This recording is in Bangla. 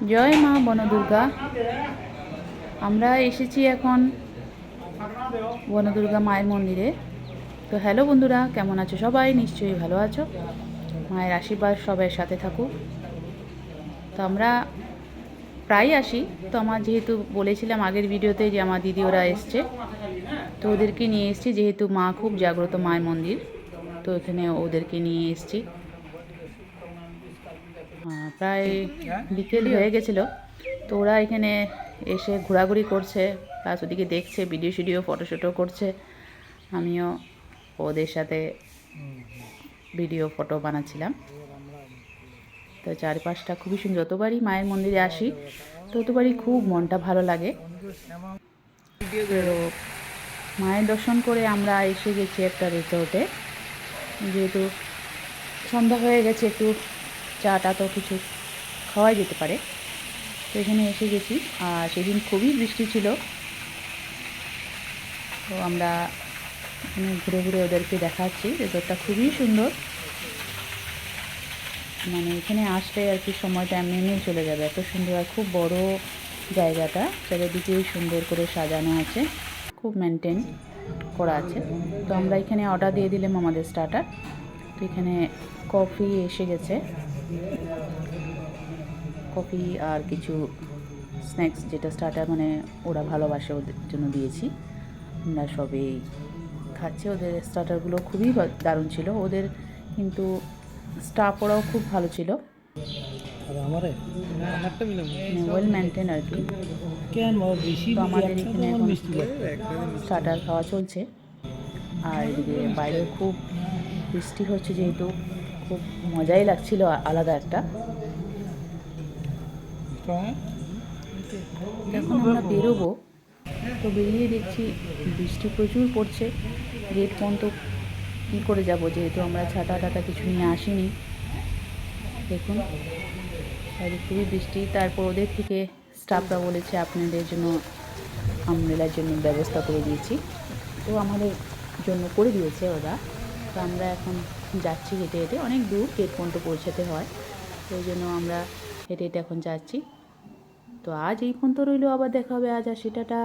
জয় মা বনদুর্গা। আমরা এসেছি এখন বনদুর্গা মায়ের মন্দিরে। তো হ্যালো বন্ধুরা, কেমন আছো সবাই? নিশ্চয়ই ভালো আছো। মায়ের আশীর্বাদ সবার সাথে থাকুক। তো আমরা প্রায় আসি। তো আমার যেহেতু বলেছিলাম আগের ভিডিওতে যে আমার দিদি ওরা এসছে, তো ওদেরকে নিয়ে এসেছি, যেহেতু মা খুব জাগ্রত মায়ের মন্দির, তো এখানে ওদেরকে নিয়ে এসেছি। প্রায় বিকেল হয়ে গেছিলো, তো ওরা এখানে এসে ঘোরাঘুরি করছে, প্লাস ওদিকে দেখছে, ভিডিও ফটোশ্যুটও করছে। আমিও ওদের সাথে ভিডিও ফটো বানাচ্ছিলাম। তো চারপাশটা খুবই সুন্দর। যতবারই মায়ের মন্দিরে আসি ততবারই খুব মনটা ভালো লাগে। তো মায়ের দর্শন করে আমরা এসে গেছি একটা রিসোর্টে। যেহেতু সন্ধ্যা হয়ে গেছে, একটু চাটা তো কিছু খাওয়াই যেতে পারে, তো এখানে এসে গেছি। আর সেদিন খুবই বৃষ্টি ছিল, তো আমরা এখানে ঘুরে ঘুরে ওদেরকে দেখাচ্ছি। রিসোর্টটা খুবই সুন্দর, মানে এখানে আসলে আর কি সময়টা এমনি চলে যাবে, এত সুন্দর। আর খুব বড় জায়গাটা, চারিদিকেই সুন্দর করে সাজানো আছে, খুব মেনটেন করা আছে। তো আমরা এখানে অর্ডার দিয়ে দিলাম আমাদের স্টার্টার। তো এখানে কফি এসে গেছে, কফি আর কিছু স্ন্যাক্স, যেটা স্টার্টার মানে ওরা ভালোবাসে ওদের জন্য দিয়েছি। আমরা সবই খাচ্ছি। ওদের স্টার্টারগুলো খুবই দারুণ ছিল, ওদের কিন্তু স্টাফ ওরাও খুব ভালো ছিল, ওয়েল মেনটেন আর কি। তো আমাদের এখানে এখন স্টার্টার খাওয়া চলছে। আর এদিকে বাইরে খুব বৃষ্টি হচ্ছে, যেহেতু খুব মজাই লাগছিল, আলাদা একটা। এখন আমরা বেরোবো, তো বেরিয়ে দেখছি বৃষ্টি প্রচুর পড়ছে। গেট পর্যন্ত কী করে যাব, যেহেতু আমরা ছাতা টাতা কিছু নিয়ে আসিনি। দেখুন বাইরে খুবই বৃষ্টি। তারপর ওদের থেকে স্টাফরা বলেছে আপনাদের জন্য আমব্রেলার জন্য ব্যবস্থা করে দিয়েছি, তো আমাদের জন্য করে দিয়েছে ওরা। তো আমরা এখন যাচ্ছি হেঁটে হেঁটে, অনেক দূর গেট পর্যন্ত পৌঁছাতে হয়, তো ওই জন্য আমরা হেঁটে হেঁটে এখন যাচ্ছি। তো আজ এই পর্যন্ত রইলো, আবার দেখা হবে আজ। আর সেটাটা